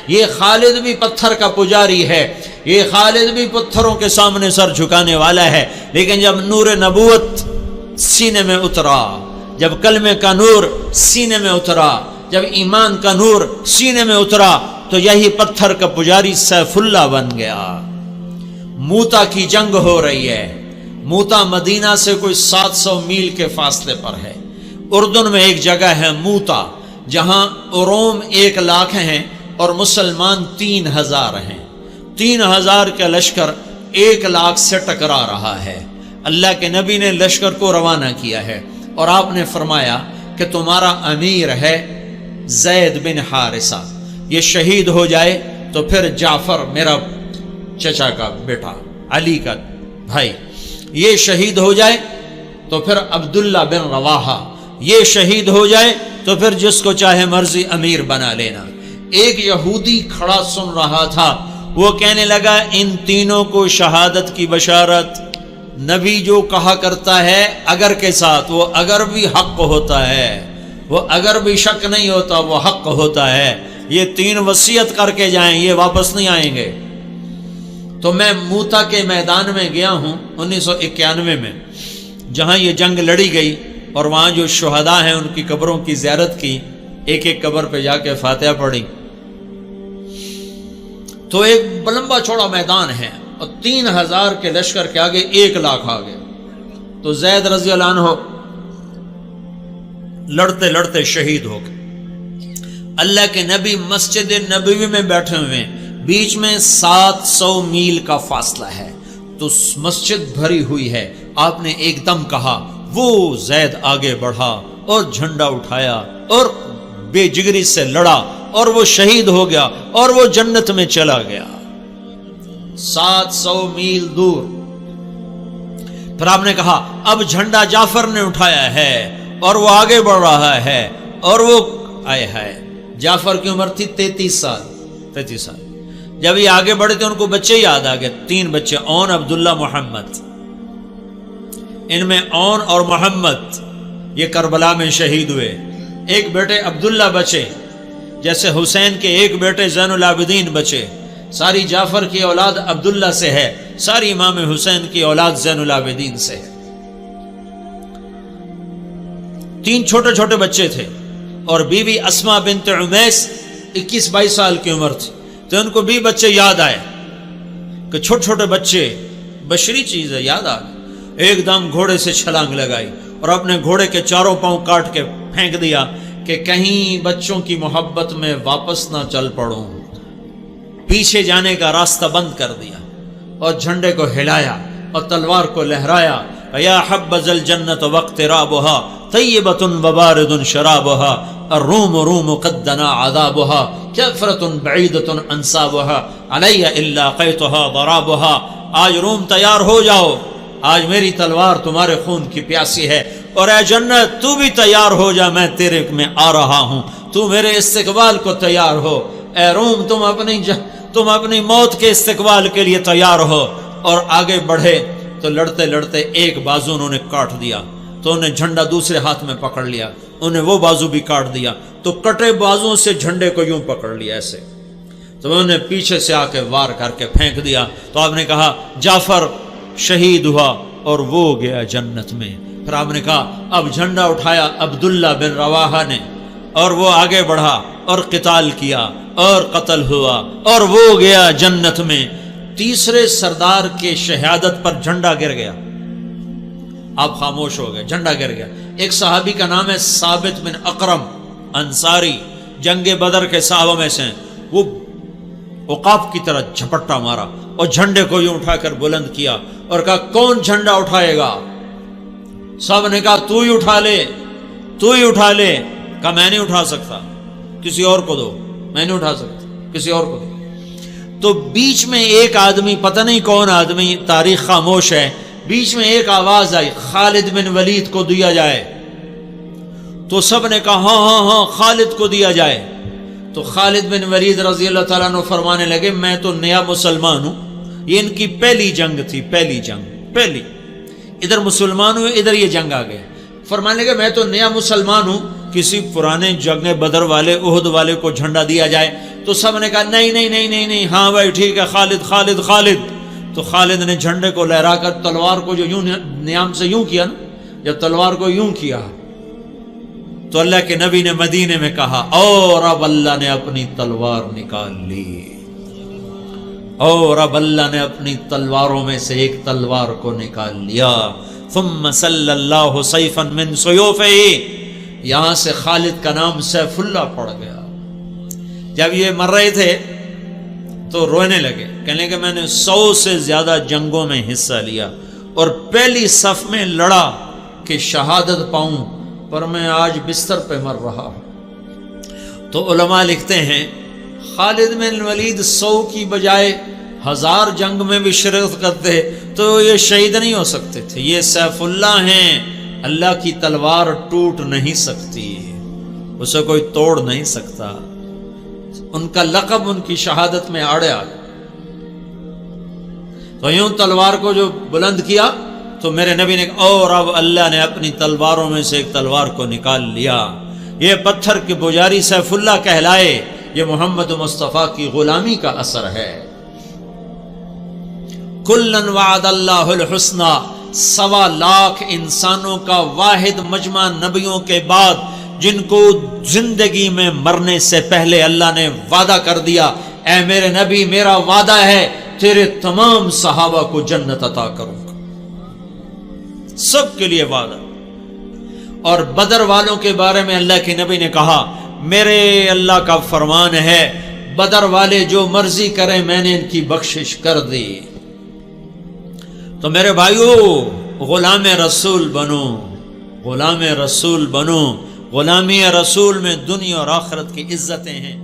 یہ خالد بھی پتھر کا پجاری ہے، یہ خالد بھی پتھروں کے سامنے سر جھکانے والا ہے، لیکن جب نور نبوت سینے میں اترا، جب کلمے کا نور سینے میں اترا، جب ایمان کا نور سینے میں اترا، تو یہی پتھر کا پجاری سیف اللہ بن گیا۔ موتا کی جنگ ہو رہی ہے۔ موتا مدینہ سے کوئی 700 میل کے فاصلے پر ہے۔ اردن میں ایک جگہ ہے موتا، جہاں روم 1 لاکھ ہیں اور مسلمان 3000 ہیں۔ 3000 کا لشکر 1 لاکھ سے ٹکرا رہا ہے۔ اللہ کے نبی نے لشکر کو روانہ کیا ہے اور آپ نے فرمایا کہ تمہارا امیر ہے زید بن حارثہ، یہ شہید ہو جائے تو پھر جعفر میرا چچا کا بیٹا علی کا بھائی یہ شہید ہو جائے تو پھر عبداللہ بن رواحہ یہ شہید ہو جائے تو پھر جس کو چاہے مرضی امیر بنا لینا۔ ایک یہودی کھڑا سن رہا تھا، وہ کہنے لگا ان تینوں کو شہادت کی بشارت، نبی جو کہا کرتا ہے اگر کے ساتھ، وہ اگر بھی حق ہوتا ہے، وہ اگر بھی شک نہیں ہوتا، وہ حق ہوتا ہے۔ یہ 3 وصیت کر کے جائیں، یہ واپس نہیں آئیں گے۔ تو میں موتا کے میدان میں گیا ہوں 1991 میں، جہاں یہ جنگ لڑی گئی، اور وہاں جو شہداء ہیں ان کی قبروں کی زیارت کی، ایک ایک قبر پہ جا کے فاتحہ پڑھی۔ تو ایک لمبا چوڑا میدان ہے اور 3000 کے لشکر کے آگے 1 لاکھ آگے۔ تو زید رضی اللہ عنہ لڑتے لڑتے شہید ہو گئے۔ اللہ کے نبی مسجد نبوی میں بیٹھے ہوئے ہیں، بیچ میں 700 میل کا فاصلہ ہے، تو مسجد بھری ہوئی ہے۔ آپ نے ایک دم کہا، وہ زید آگے بڑھا اور جھنڈا اٹھایا اور بے جگری سے لڑا اور وہ شہید ہو گیا اور وہ جنت میں چلا گیا 700 میل دور۔ پھر آپ نے کہا اب جھنڈا جعفر نے اٹھایا ہے اور وہ آگے بڑھ رہا ہے، اور وہ آئے ہے جعفر کی عمر تھی 33 سال۔ جب یہ آگے بڑھے تھے ان کو بچے یاد آ گئے، 3 بچے، اون، عبداللہ، محمد۔ ان میں اون اور محمد یہ کربلا میں شہید ہوئے۔ ایک بیٹے عبداللہ بچے، جیسے حسین کے ایک بیٹے زین العابدین بچے۔ ساری جعفر کی اولاد عبداللہ سے ہے، ساری امام حسین کی اولاد زین العابدین سے ہے۔ 3 چھوٹے چھوٹے بچے تھے، اور بیوی اسماء بنت عمیس 21-22 سال کی عمر تھی۔ تو ان کو بھی بچے یاد آئے کہ چھوٹے چھوٹے بچے بشری چیز ہے، یاد آ گئے۔ ایک دم گھوڑے سے چھلانگ لگائی اور اپنے گھوڑے کے 4 پاؤں کاٹ کے پھینک دیا کہ کہیں بچوں کی محبت میں واپس نہ چل پڑوں۔ پیچھے جانے کا راستہ بند کر دیا اور جھنڈے کو ہلایا اور تلوار کو لہرایا۔ یا حبذ الجنت واقترابها طیبۃ وبارد شرابها الروم روم قد دنا عذابها کفرۃ بعیدۃ انصابها علی الا قیتها ضرابها۔ آج روم تیار ہو جاؤ، آج میری تلوار تمہارے خون کی پیاسی ہے، اور اے جنت تو بھی تیار ہو جا، میں تیرے میں آ رہا ہوں، تو میرے استقبال کو تیار ہو۔ اے روم تم اپنی موت کے استقبال کے لیے تیار ہو۔ اور آگے بڑھے تو لڑتے لڑتے ایک بازو انہوں نے کاٹ دیا، تو انہیں جھنڈا دوسرے ہاتھ میں پکڑ لیا، انہیں وہ بازو بھی کاٹ دیا، تو کٹے بازوں سے جھنڈے کو یوں پکڑ لیا ایسے، تو انہوں نے پیچھے سے آ کے وار کر کے پھینک دیا۔ تو آپ نے کہا جعفر شہید ہوا اور وہ گیا جنت میں۔ پھر آپ نے کہا اب جھنڈا اٹھایا عبداللہ بن رواحہ نے، اور وہ آگے بڑھا اور قتال کیا اور قتل ہوا اور وہ گیا جنت میں۔ تیسرے سردار کے شہادت پر جھنڈا گر گیا، آپ خاموش ہو گئے، جھنڈا گر گیا۔ ایک صحابی کا نام ہے ثابت بن اقرم انصاری، جنگ بدر کے صحابہ میں سے، وہ عقاب کی طرح جھپٹا مارا اور جھنڈے کو یوں اٹھا کر بلند کیا اور کہا کون جھنڈا اٹھائے گا؟ سب نے کہا تو ہی اٹھا لے، تو ہی اٹھا لے۔ کہا میں نہیں اٹھا سکتا، کسی اور کو دو، میں نہیں اٹھا سکتا، کسی اور کو دو۔ تو بیچ میں ایک آدمی، پتہ نہیں کون آدمی، تاریخ خاموش ہے، بیچ میں ایک آواز آئی خالد بن ولید کو دیا جائے۔ تو سب نے کہا ہاں ہاں ہاں خالد کو دیا جائے۔ تو خالد بن ولید رضی اللہ تعالیٰ عنہ فرمانے لگے میں تو نیا مسلمان ہوں، یہ ان کی پہلی جنگ تھی، پہلی ادھر مسلمان ہوئے، ادھر یہ جنگ آ گئے۔ فرمانے لگے میں تو نیا مسلمان ہوں، کسی پرانے جنگ بدر والے، احد والے کو جھنڈا دیا جائے۔ تو سب نے کہا نہیں نہیں نہیں نہیں نہیں، ہاں بھائی ٹھیک ہے، خالد خالد خالد۔ تو خالد نے جھنڈے کو لہرا کر تلوار کو جو یوں نیام سے یوں کیا نا، جب تلوار کو یوں کیا تو اللہ کے نبی نے مدینے میں کہا اور اب اللہ نے اپنی تلوار نکال لی، اور اب اللہ نے اپنی تلواروں میں سے ایک تلوار کو نکال لیا۔ ثم صلی اللہ سیفا من سیوفہ، یہاں سے خالد کا نام سیف اللہ پڑ گیا۔ جب یہ مر رہے تھے تو رونے لگے، کہنے کہ میں نے 100 سے زیادہ جنگوں میں حصہ لیا اور پہلی صف میں لڑا کہ شہادت پاؤں، پر میں آج بستر پہ مر رہا ہوں۔ تو علماء لکھتے ہیں خالد بن ولید 100 کی بجائے 1000 جنگ میں بھی شرکت کرتے تو یہ شہید نہیں ہو سکتے تھے۔ یہ سیف اللہ ہیں، اللہ کی تلوار ٹوٹ نہیں سکتی، اسے کوئی توڑ نہیں سکتا۔ ان کا لقب ان کی شہادت میں آڑے آ گیا۔ تو یوں تلوار کو جو بلند کیا تو میرے نبی نے کہا اور اب اللہ نے اپنی تلواروں میں سے ایک تلوار کو نکال لیا۔ یہ پتھر کے پجاری سیف اللہ کہلائے، یہ محمد مصطفیٰ کی غلامی کا اثر ہے۔ کلن وعد اللہ الحسنی، 1.25 لاکھ انسانوں کا واحد مجمع نبیوں کے بعد جن کو زندگی میں مرنے سے پہلے اللہ نے وعدہ کر دیا، اے میرے نبی میرا وعدہ ہے تیرے تمام صحابہ کو جنت عطا کروں گا، سب کے لیے وعدہ۔ اور بدر والوں کے بارے میں اللہ کے نبی نے کہا میرے اللہ کا فرمان ہے بدر والے جو مرضی کریں میں نے ان کی بخشش کر دی۔ تو میرے بھائیو غلام رسول بنو، غلام رسول بنو۔ غلامی رسول میں دنیا اور آخرت کی عزتیں ہیں۔